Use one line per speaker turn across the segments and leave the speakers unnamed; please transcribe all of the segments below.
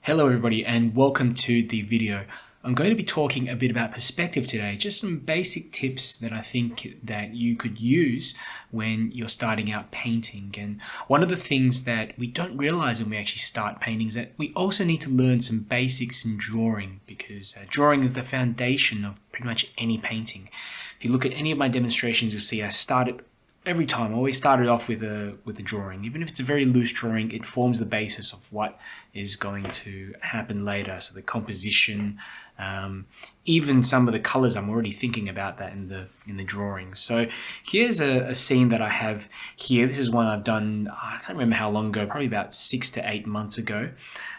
Hello everybody and welcome to the video. I'm going to be talking a bit about perspective today, just some basic tips that I think that you could use when you're starting out painting. And one of the things that we don't realize when we actually start painting is that we also need to learn some basics in drawing, because drawing is the foundation of pretty much any painting. If you look at any of my demonstrations, you'll see I always started off with a drawing. Even if it's a very loose drawing, it forms the basis of what is going to happen later. So the composition, even some of the colors, I'm already thinking about that in the drawing. So here's a scene that I have here. This is one I've done, I can't remember how long ago, probably about 6 to 8 months ago.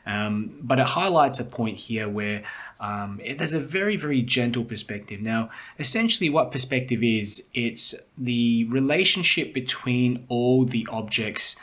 But it highlights a point here where there's a very, very gentle perspective. Now, essentially what perspective is, it's the relationship between all the objects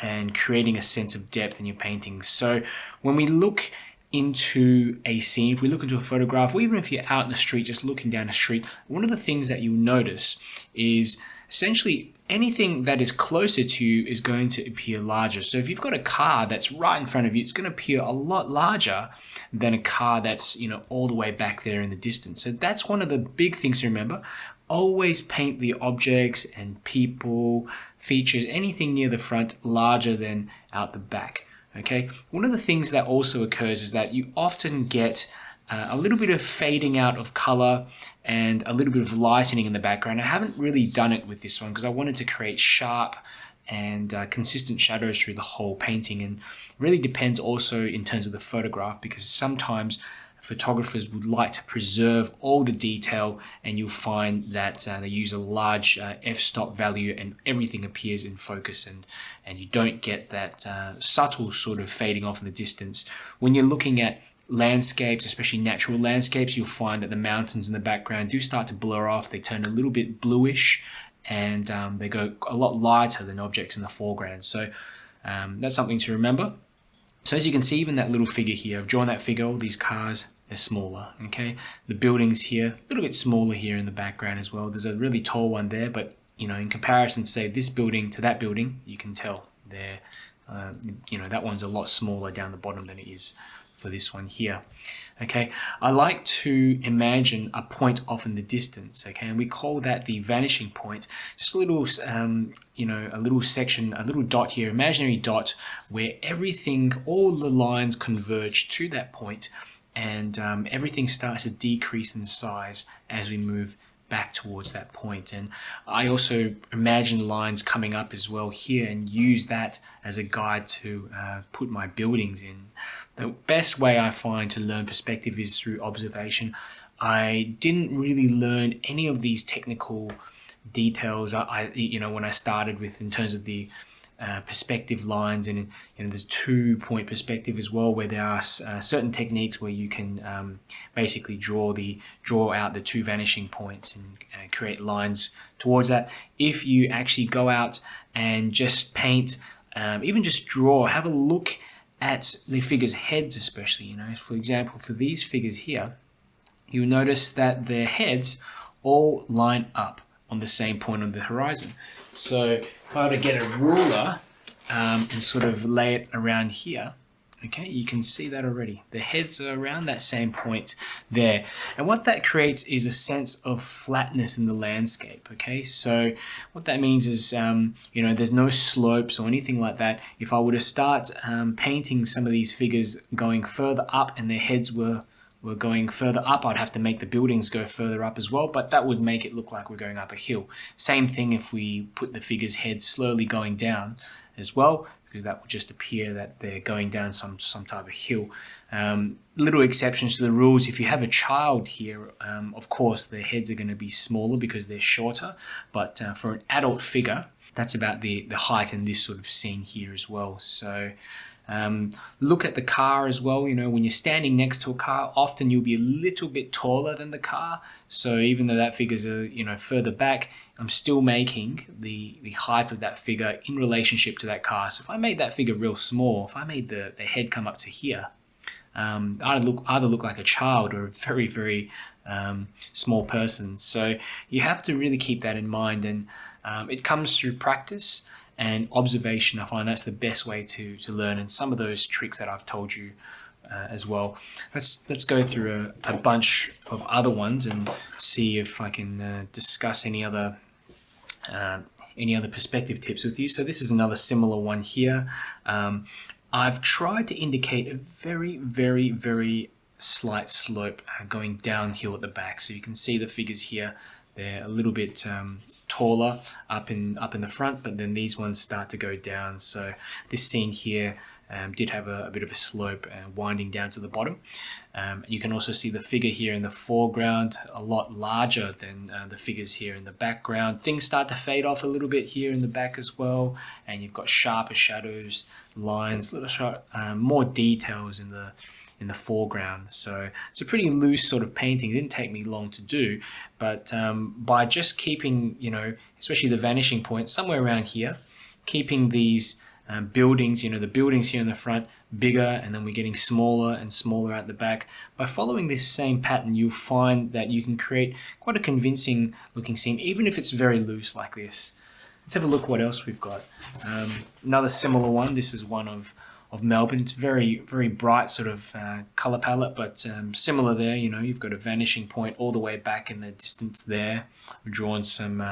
and creating a sense of depth in your paintings. So when we look into a scene, if we look into a photograph, or even if you're out in the street, just looking down the street, one of the things that you'll notice is essentially anything that is closer to you is going to appear larger. So if you've got a car that's right in front of you, it's going to appear a lot larger than a car that's, all the way back there in the distance. So that's one of the big things to remember. Always paint the objects and people, features, anything near the front larger than out the back. Okay. One of the things that also occurs is that you often get a little bit of fading out of color and a little bit of lightening in the background. I haven't really done it with this one because I wanted to create sharp and consistent shadows through the whole painting, and really depends also in terms of the photograph, because sometimes photographers would like to preserve all the detail, and you'll find that they use a large f-stop value and everything appears in focus, and you don't get that subtle sort of fading off in the distance. When you're looking at landscapes, especially natural landscapes, you'll find that the mountains in the background do start to blur off. They turn a little bit bluish, and they go a lot lighter than objects in the foreground. So that's something to remember. So as you can see, even that little figure here, I've drawn that figure, all these cars, they're smaller, okay? The buildings here, a little bit smaller here in the background as well. There's a really tall one there, but in comparison, say this building to that building, you can tell they're, that one's a lot smaller down the bottom than it is for this one here. Okay, I like to imagine a point off in the distance, okay, and we call that the vanishing point. Just a little, a little section, a little dot here, imaginary dot, where everything, all the lines converge to that point, and everything starts to decrease in size as we move back towards that point. And I also imagine lines coming up as well here, and use that as a guide to put my buildings in. The best way I find to learn perspective is through observation. I didn't really learn any of these technical details when I started with, in terms of the perspective lines, and there's 2-point perspective as well, where there are certain techniques where you can basically draw out the 2 vanishing points and create lines towards that. If you actually go out and just paint, even just draw, have a look at the figures' heads, especially, for example, for these figures here, you'll notice that their heads all line up on the same point on the horizon. So if I were to get a ruler and sort of lay it around here, okay, you can see that already. The heads are around that same point there. And what that creates is a sense of flatness in the landscape, okay? So what that means is, there's no slopes or anything like that. If I were to start painting some of these figures going further up and their heads were going further up, I'd have to make the buildings go further up as well, but that would make it look like we're going up a hill. Same thing if we put the figure's head slowly going down as well, because that would just appear that they're going down some type of hill. Little exceptions to the rules. If you have a child here, of course their heads are going to be smaller because they're shorter, but for an adult figure, that's about the height in this sort of scene here as well. So look at the car as well. When you're standing next to a car, often you'll be a little bit taller than the car. So even though that figure's further back, I'm still making the height of that figure in relationship to that car. So if I made that figure real small, if I made the head come up to here, I'd either look like a child or a very, very small person. So you have to really keep that in mind, and it comes through practice. And observation, I find that's the best way to learn. And some of those tricks that I've told you as well. Let's go through a bunch of other ones and see if I can discuss any other perspective tips with you. So this is another similar one here. I've tried to indicate a very, very, very slight slope going downhill at the back. So you can see the figures here. They're a little bit taller up in the front, but then these ones start to go down. So this scene here did have a bit of a slope winding down to the bottom. You can also see the figure here in the foreground a lot larger than the figures here in the background. Things start to fade off a little bit here in the back as well, and you've got sharper shadows, lines, more details in the foreground. So it's a pretty loose sort of painting. It didn't take me long to do, but by just keeping, especially the vanishing point somewhere around here, keeping these buildings, the buildings here in the front bigger, and then we're getting smaller and smaller at the back. By following this same pattern, you'll find that you can create quite a convincing looking scene, even if it's very loose like this. Let's have a look what else we've got. Another similar one. This is one of Melbourne. It's very, very bright sort of color palette, but similar there. You've got a vanishing point all the way back in the distance there. We've drawn some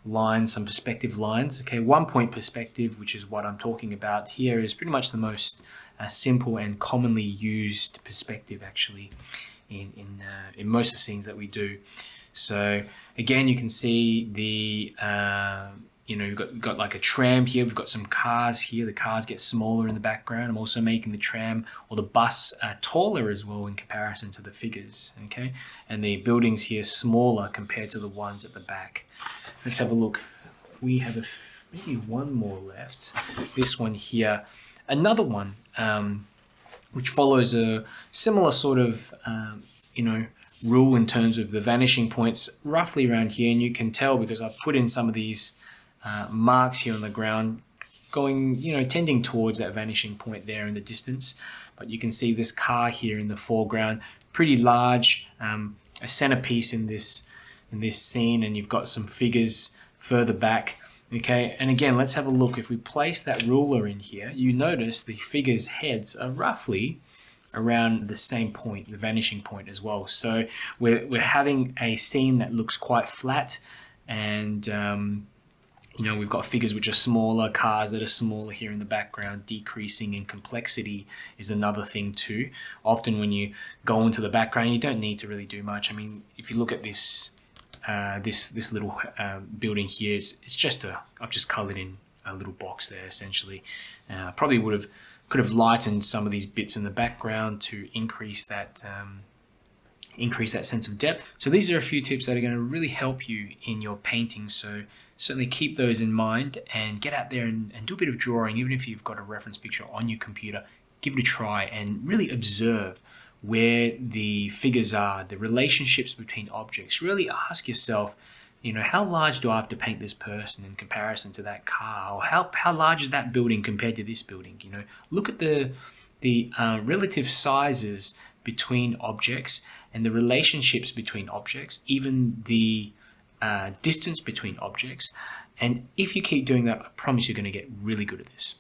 lines, some perspective lines. Okay, 1 point perspective, which is what I'm talking about here, is pretty much the most simple and commonly used perspective actually in most of the scenes that we do. So again, you can see the you've got like a tram here. We've got some cars here. The cars get smaller in the background. I'm also making the tram or the bus taller as well in comparison to the figures. Okay, and the buildings here smaller compared to the ones at the back. Let's have a look. We have maybe one more left. This one here, another one which follows a similar sort of rule in terms of the vanishing points roughly around here, and you can tell because I've put in some of these marks here on the ground going, tending towards that vanishing point there in the distance. But you can see this car here in the foreground, pretty large, a centerpiece in this scene, and you've got some figures further back. Okay, and again, let's have a look. If we place that ruler in here, you notice the figures' heads are roughly around the same point, the vanishing point as well. So we're having a scene that looks quite flat, and we've got figures which are smaller, cars that are smaller here in the background. Decreasing in complexity is another thing too. Often when you go into the background, you don't need to really do much. I mean, if you look at this this little building here, I've just colored in a little box there essentially. Probably could have lightened some of these bits in the background to increase that sense of depth. So these are a few tips that are going to really help you in your painting. So certainly keep those in mind and get out there and do a bit of drawing. Even if you've got a reference picture on your computer, give it a try and really observe where the figures are, the relationships between objects. Really ask yourself, how large do I have to paint this person in comparison to that car? Or how large is that building compared to this building? Look at the relative sizes between objects and the relationships between objects, even the distance between objects. And if you keep doing that, I promise you're going to get really good at this.